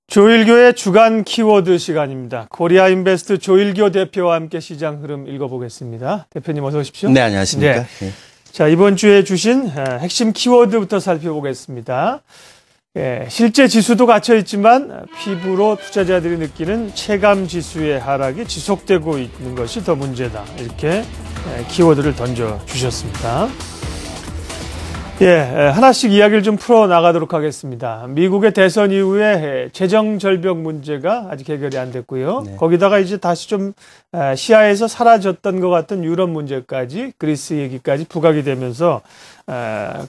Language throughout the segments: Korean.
조일교의 주간 키워드 시간입니다. 코리아인베스트 조일교 대표와 함께 시장 흐름 읽어보겠습니다. 대표님 어서 오십시오. 네, 안녕하십니까. 네. 네. 자, 이번 주에 주신 핵심 키워드부터 살펴보겠습니다. 실제 지수도 갇혀 있지만 피부로 투자자들이 느끼는 체감 지수의 하락이 지속되고 있는 것이 더 문제다. 이렇게 키워드를 던져주셨습니다. 하나씩 이야기를 좀 풀어나가도록 하겠습니다. 미국의 대선 이후에 재정 절벽 문제가 아직 해결이 안 됐고요. 네. 거기다가 이제 다시 좀 시야에서 사라졌던 것 같은 유럽 문제까지, 그리스 얘기까지 부각이 되면서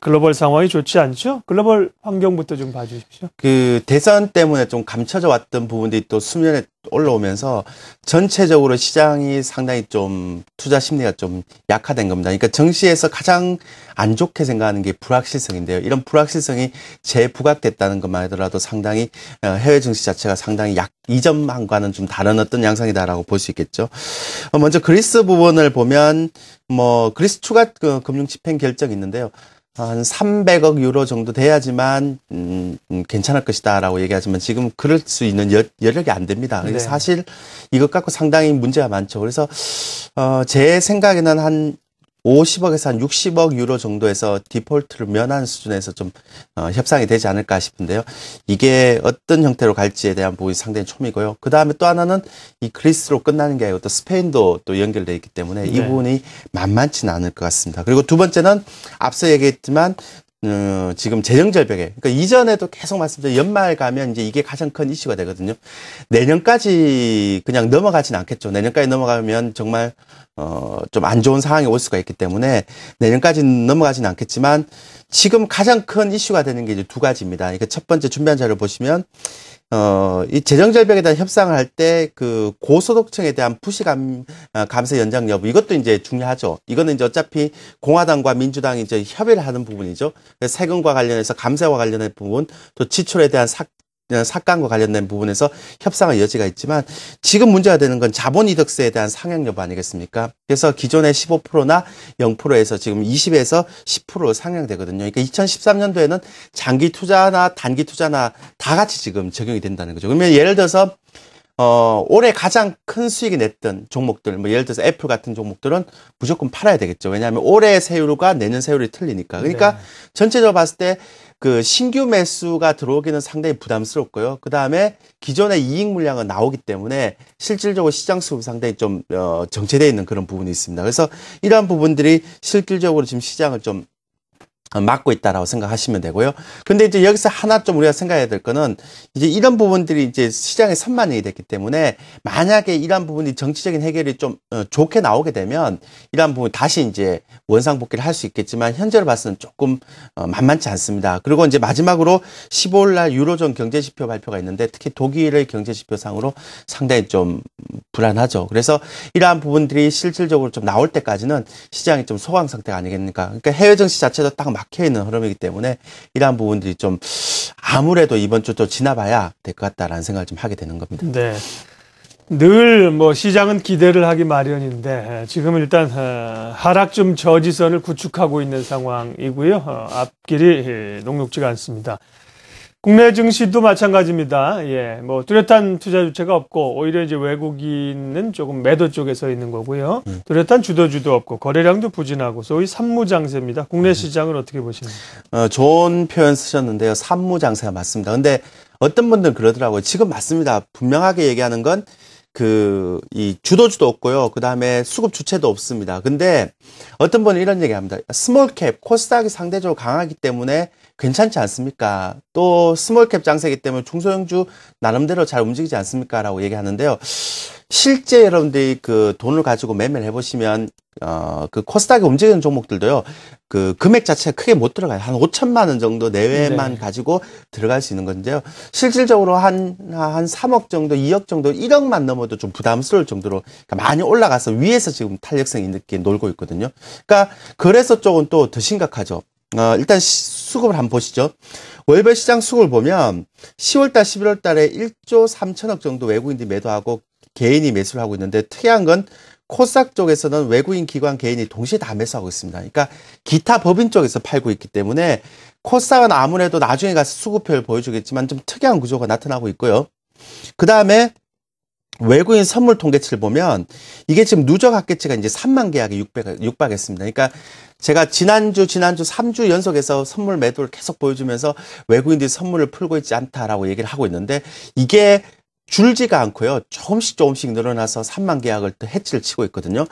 글로벌 상황이 좋지 않죠? 글로벌 환경부터 좀 봐주십시오. 그 대선 때문에 좀 감춰져 왔던 부분들이 또 수면에 올라오면서 전체적으로 시장이 상당히 좀 투자 심리가 좀 약화된 겁니다. 그러니까 정시에서 가장 안 좋게 생각하는 게 불확실성인데요. 이런 불확실성이 재부각됐다는 것만 하더라도 상당히 해외 증시 자체가 상당히 이전과는 좀 다른 어떤 양상이다라고 볼 수 있겠죠. 먼저 그리스 부분을 보면 그리스 추가 금융 집행 결정이 있는데요. 한 300억 유로 정도 돼야지만 괜찮을 것이다라고 얘기하지만 지금 그럴 수 있는 여력이 안 됩니다. 네. 사실 이것 갖고 상당히 문제가 많죠. 그래서 제 생각에는 한 50억에서 한 60억 유로 정도에서 디폴트를 면한 수준에서 좀 협상이 되지 않을까 싶은데요. 이게 어떤 형태로 갈지에 대한 부분이 상당히 촉이고요. 그 다음에 또 하나는 이 그리스로 끝나는 게 아니고 또 스페인도 또 연결되어 있기 때문에 이 부분이 만만치는 않을 것 같습니다. 그리고 두 번째는 앞서 얘기했지만 지금 재정절벽에, 그러니까 이전에도 계속 말씀드린 연말 가면 이제 이게 가장 큰 이슈가 되거든요. 내년까지 그냥 넘어가진 않겠죠. 내년까지 넘어가면 정말 좀 안 좋은 상황이 올 수가 있기 때문에 내년까지는 넘어가진 않겠지만 지금 가장 큰 이슈가 되는 게 이제 두 가지입니다. 그러니까 첫 번째 준비한 자료를 보시면 이 재정절벽에 대한 협상을 할 때 그 고소득층에 대한 부시 감세 연장 여부, 이것도 이제 중요하죠. 이거는 이제 어차피 공화당과 민주당이 이제 협의를 하는 부분이죠. 세금과 관련해서 감세와 관련된 부분, 또 지출에 대한 삭감과 관련된 부분에서 협상의 여지가 있지만 지금 문제가 되는 건 자본이득세에 대한 상향 여부 아니겠습니까? 그래서 기존의 15%나 0%에서 지금 20에서 10%로 상향되거든요. 그러니까 2013년도에는 장기 투자나 단기 투자나 다 같이 지금 적용이 된다는 거죠. 그러면 예를 들어서 올해 가장 큰 수익이 냈던 종목들, 예를 들어서 애플 같은 종목들은 무조건 팔아야 되겠죠. 왜냐하면 올해 세율과 내년 세율이 틀리니까. 그러니까 네. 전체적으로 봤을 때 그 신규 매수가 들어오기는 상당히 부담스럽고요. 그 다음에 기존의 이익 물량은 나오기 때문에 실질적으로 시장 수급이 상당히 좀 정체되어 있는 그런 부분이 있습니다. 그래서 이러한 부분들이 실질적으로 지금 시장을 좀 막고 있다라고 생각하시면 되고요. 근데 이제 여기서 하나 좀 우리가 생각해야 될 거는 이제 이런 부분들이 이제 시장에 선반영이 됐기 때문에 만약에 이러한 부분이 정치적인 해결이 좀 좋게 나오게 되면 이러한 부분 다시 이제 원상복귀를 할 수 있겠지만 현재로 봐서는 조금 만만치 않습니다. 그리고 이제 마지막으로 15일 날 유로존 경제지표 발표가 있는데 특히 독일의 경제지표상으로 상당히 좀 불안하죠. 그래서 이러한 부분들이 실질적으로 좀 나올 때까지는 시장이 좀 소강 상태가 아니겠습니까? 그러니까 해외 증시 자체도 딱 막혀있는 흐름이기 때문에 이러한 부분들이 좀 아무래도 이번 주 또 지나봐야 될 것 같다라는 생각을 좀 하게 되는 겁니다. 네. 늘 시장은 기대를 하기 마련인데 지금 일단 하락 좀 저지선을 구축하고 있는 상황이고요. 앞길이 녹록지가 않습니다. 국내 증시도 마찬가지입니다. 뚜렷한 투자 주체가 없고 오히려 이제 외국인은 조금 매도 쪽에 서 있는 거고요. 뚜렷한 주도주도 없고 거래량도 부진하고 소위 산무장세입니다. 국내 시장을 어떻게 보십니까? 좋은 표현 쓰셨는데요. 산무장세가 맞습니다. 근데 어떤 분들은 그러더라고요. 지금 맞습니다. 분명하게 얘기하는 건 이 주도주도 없고요. 그 다음에 수급 주체도 없습니다. 근데 어떤 분은 이런 얘기 합니다. 스몰캡, 코스닥이 상대적으로 강하기 때문에 괜찮지 않습니까? 또 스몰캡 장세이기 때문에 중소형주 나름대로 잘 움직이지 않습니까? 라고 얘기하는데요. 실제 여러분들이 그 돈을 가지고 매매를 해보시면 그 코스닥에 움직이는 종목들도요. 그 금액 자체가 크게 못 들어가요. 한 5천만 원 정도 내외만 가지고 들어갈 수 있는 건데요. 실질적으로 한 3억 정도, 2억 정도, 1억만 넘어도 좀 부담스러울 정도로 많이 올라가서 위에서 지금 탄력성 있게 놀고 있거든요. 그러니까 거래소 쪽은 또 더 심각하죠. 일단 수급을 한번 보시죠. 월별 시장 수급을 보면 10월달, 11월달에 1조 3천억 정도 외국인들이 매도하고 개인이 매수를 하고 있는데 특이한 건 코스닥 쪽에서는 외국인 기관 개인이 동시에 다 매수하고 있습니다. 그러니까 기타 법인 쪽에서 팔고 있기 때문에 코스닥은 아무래도 나중에 가서 수급표를 보여주겠지만 좀 특이한 구조가 나타나고 있고요. 그 다음에 외국인 선물 통계치를 보면 이게 지금 누적 합계치가 이제 3만 계약에 육박했습니다. 그러니까 제가 지난주 3주 연속해서 선물 매도를 계속 보여주면서 외국인들이 선물을 풀고 있지 않다라고 얘기를 하고 있는데 이게 줄지가 않고요. 조금씩 늘어나서 3만 계약을 또 해치를 치고 있거든요.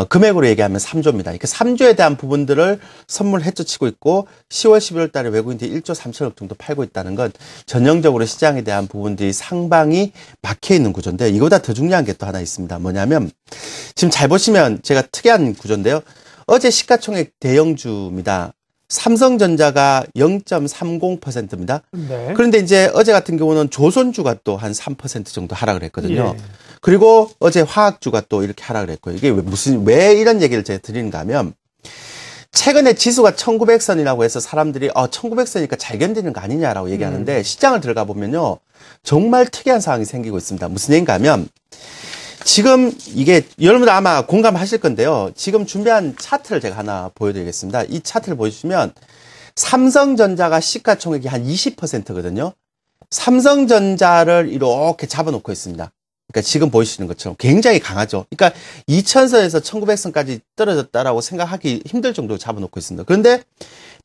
금액으로 얘기하면 3조입니다. 그러니까 3조에 대한 부분들을 선물 해치치고 있고 10월, 11월 달에 외국인들이 1조 3천억 정도 팔고 있다는 건 전형적으로 시장에 대한 부분들이 상방이 막혀 있는 구조인데 이거보다 더 중요한 게 또 하나 있습니다. 뭐냐면 지금 잘 보시면 제가 특이한 구조인데요. 어제 시가총액 대형주입니다. 삼성전자가 0.30%입니다. 네. 그런데 이제 어제 같은 경우는 조선주가 또 한 3% 정도 하락을 했거든요. 예. 그리고 어제 화학주가 또 이렇게 하락을 했고요. 이게 왜 이런 얘기를 제가 드리는가 하면 최근에 지수가 1900선이라고 해서 사람들이 1900선이니까 잘 견디는 거 아니냐라고 얘기하는데 시장을 들어가 보면요. 정말 특이한 상황이 생기고 있습니다. 무슨 얘기인가 하면 지금 이게 여러분들 아마 공감하실 건데요. 지금 준비한 차트를 제가 하나 보여드리겠습니다. 이 차트를 보여주시면 삼성전자가 시가총액이 한 20%거든요. 삼성전자를 이렇게 잡아놓고 있습니다. 그러니까 지금 보이시는 것처럼 굉장히 강하죠. 그러니까 2000선에서 1900선까지 떨어졌다라고 생각하기 힘들 정도로 잡아놓고 있습니다. 그런데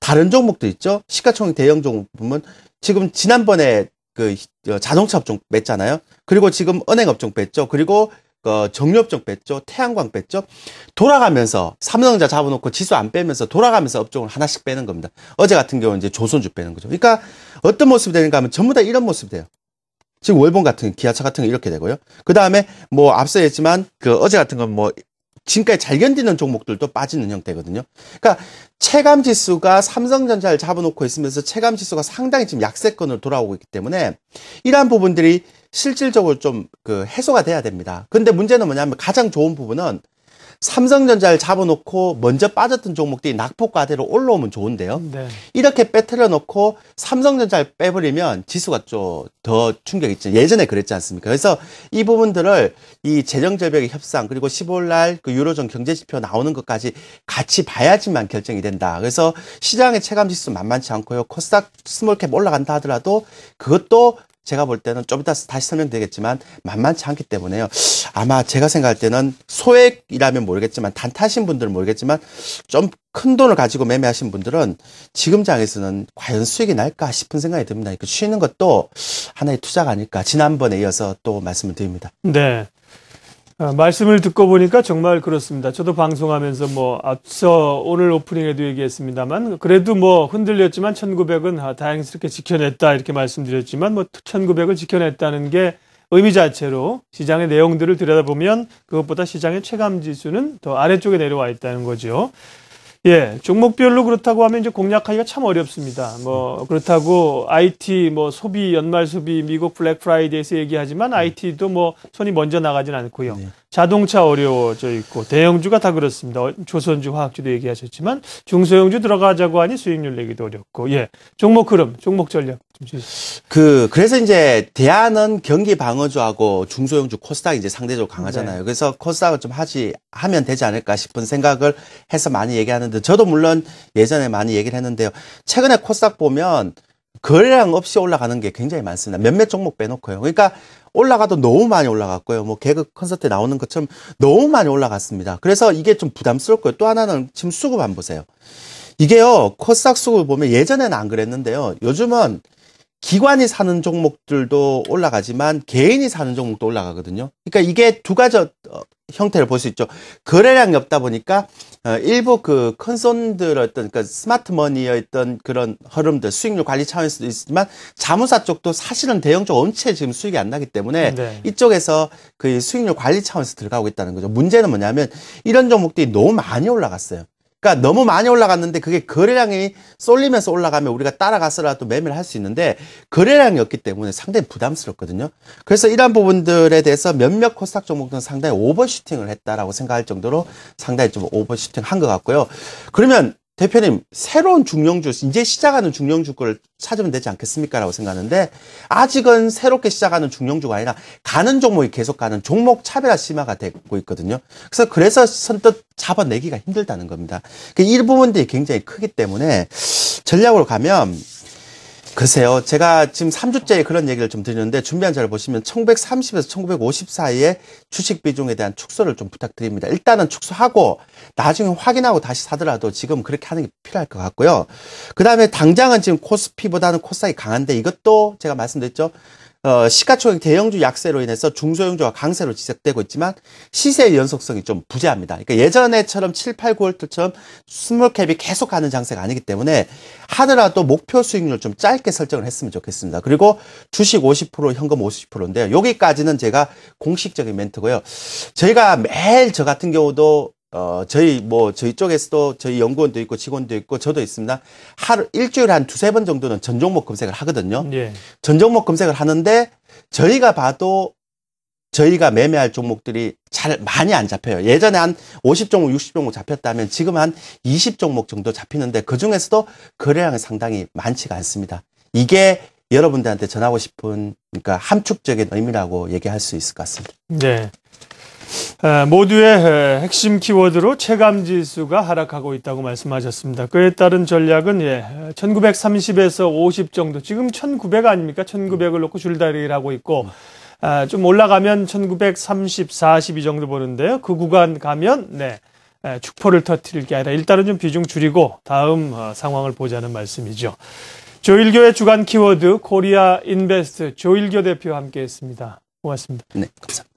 다른 종목도 있죠. 시가총액 대형 종목 보면 지금 지난번에 그 자동차 업종 뺐잖아요. 그리고 지금 은행 업종 뺐죠. 그리고 정유업종 뺐죠. 태양광 뺐죠. 돌아가면서 삼성전자 잡아놓고 지수 안 빼면서 돌아가면서 업종을 하나씩 빼는 겁니다. 어제 같은 경우는 이제 조선주 빼는 거죠. 그러니까 어떤 모습이 되는가 하면 전부 다 이런 모습이 돼요. 지금 월봉 같은 기아차 같은 거 이렇게 되고요. 그 다음에 뭐 앞서 했지만 그 어제 같은 건 뭐 지금까지 잘 견디는 종목들도 빠지는 형태거든요. 그러니까 체감 지수가 삼성전자를 잡아놓고 있으면서 체감 지수가 상당히 지금 약세권으로 돌아오고 있기 때문에 이러한 부분들이 실질적으로 좀 그 해소가 돼야 됩니다. 근데 문제는 뭐냐면 가장 좋은 부분은 삼성전자를 잡아놓고 먼저 빠졌던 종목들이 낙폭과대로 올라오면 좋은데요. 네. 이렇게 빼트려 놓고 삼성전자를 빼버리면 지수가 좀 더 충격이 있죠. 예전에 그랬지 않습니까? 그래서 이 부분들을 이 재정절벽의 협상 그리고 15일 날 그 유로존 경제지표 나오는 것까지 같이 봐야지만 결정이 된다. 그래서 시장의 체감지수 만만치 않고요. 코스닥 스몰캡 올라간다 하더라도 그것도 제가 볼 때는 좀 이따 다시 설명드리겠지만 만만치 않기 때문에요. 아마 제가 생각할 때는 소액이라면 모르겠지만 단타신 분들은 모르겠지만 좀 큰 돈을 가지고 매매하신 분들은 지금 장에서는 과연 수익이 날까 싶은 생각이 듭니다. 그러니까 쉬는 것도 하나의 투자가 아닐까 지난번에 이어서 또 말씀을 드립니다. 네. 말씀을 듣고 보니까 정말 그렇습니다. 저도 방송하면서 뭐 앞서 오늘 오프닝에도 얘기했습니다만 그래도 뭐 흔들렸지만 1900은 다행스럽게 지켜냈다 이렇게 말씀드렸지만 뭐 1900을 지켜냈다는 게 의미 자체로 시장의 내용들을 들여다보면 그것보다 시장의 체감 지수는 더 아래쪽에 내려와 있다는 거죠. 예, 종목별로 그렇다고 하면 이제 공략하기가 참 어렵습니다. 뭐 그렇다고 IT 뭐 소비 연말 소비 미국 블랙 프라이데이에서 얘기하지만 IT도 뭐 손이 먼저 나가진 않고요. 네. 자동차 어려워져 있고 대형주가 다 그렇습니다. 조선주 화학주도 얘기하셨지만 중소형주 들어가자고 하니 수익률 내기도 어렵고 예, 종목 흐름, 종목 전략 좀 주시죠. 그래서 이제 대안은 경기 방어주하고 중소형주 코스닥이 이제 상대적으로 강하잖아요. 네. 그래서 코스닥을 좀 하면 되지 않을까 싶은 생각을 해서 많이 얘기하는데 저도 물론 예전에 많이 얘기를 했는데요. 최근에 코스닥 보면 거래량 없이 올라가는 게 굉장히 많습니다. 몇몇 종목 빼놓고요. 그러니까 올라가도 너무 많이 올라갔고요. 뭐 개그 콘서트에 나오는 것처럼 너무 많이 올라갔습니다. 그래서 이게 좀 부담스럽고요. 또 하나는 지금 수급 안 보세요. 이게요. 코스닥 수급을 보면 예전에는 안 그랬는데요. 요즘은 기관이 사는 종목들도 올라가지만 개인이 사는 종목도 올라가거든요. 그러니까 이게 두 가지 형태를 볼 수 있죠. 거래량이 없다 보니까 일부 그 큰손들 어떤 그 스마트머니의 어떤 그런 흐름들 수익률 관리 차원에서도 있지만 자무사 쪽도 사실은 대형 쪽 엄체 지금 수익이 안 나기 때문에 네. 이쪽에서 그 수익률 관리 차원에서 들어가고 있다는 거죠. 문제는 뭐냐면 이런 종목들이 너무 많이 올라갔어요. 그러니까 너무 많이 올라갔는데 그게 거래량이 쏠리면서 올라가면 우리가 따라가서라도 매매를 할 수 있는데 거래량이 없기 때문에 상당히 부담스럽거든요. 그래서 이러한 부분들에 대해서 몇몇 코스닥 종목들은 상당히 오버슈팅을 했다라고 생각할 정도로 상당히 좀 오버슈팅 한 것 같고요. 그러면 대표님, 새로운 중량주, 이제 시작하는 중량주 걸 찾으면 되지 않겠습니까? 라고 생각하는데, 아직은 새롭게 시작하는 중량주가 아니라, 가는 종목이 계속 가는 종목 차별화 심화가 되고 있거든요. 그래서 선뜻 잡아내기가 힘들다는 겁니다. 이 부분들이 굉장히 크기 때문에, 전략으로 가면, 글쎄요, 제가 지금 3주째 그런 얘기를 좀 드리는데, 준비한 자를 보시면 1930에서 1950 사이에 주식 비중에 대한 축소를 좀 부탁드립니다. 일단은 축소하고, 나중에 확인하고 다시 사더라도 지금 그렇게 하는 게 필요할 것 같고요. 그 다음에 당장은 지금 코스피보다는 코스닥이 강한데, 이것도 제가 말씀드렸죠. 시가총액 대형주 약세로 인해서 중소형주가 강세로 지속되고 있지만 시세의 연속성이 좀 부재합니다. 그러니까 예전에처럼 7, 8, 9월처럼 스몰캡이 계속 가는 장세가 아니기 때문에 하더라도 목표 수익률을 좀 짧게 설정을 했으면 좋겠습니다. 그리고 주식 50%, 현금 50%인데요. 여기까지는 제가 공식적인 멘트고요. 저희가 매일 저 같은 경우도 저희 쪽에서도 저희 연구원도 있고 직원도 있고 저도 있습니다. 일주일에 한 두세 번 정도는 전 종목 검색을 하거든요. 예. 전 종목 검색을 하는데 저희가 봐도 저희가 매매할 종목들이 많이 안 잡혀요. 예전에 한 50종목, 60종목 잡혔다면 지금 한 20종목 정도 잡히는데 그 중에서도 거래량이 상당히 많지가 않습니다. 이게 여러분들한테 전하고 싶은 그러니까 함축적인 의미라고 얘기할 수 있을 것 같습니다. 네. 모두의 핵심 키워드로 체감지수가 하락하고 있다고 말씀하셨습니다. 그에 따른 전략은 1930에서 50 정도, 지금 1900 아닙니까? 1900을 놓고 줄다리기를 하고 있고 좀 올라가면 1930, 40 이 정도 보는데요. 그 구간 가면 축포를 터뜨릴 게 아니라 일단은 좀 비중 줄이고 다음 상황을 보자는 말씀이죠. 조일교의 주간 키워드 코리아 인베스트 조일교 대표와 함께했습니다. 고맙습니다. 네, 감사합니다.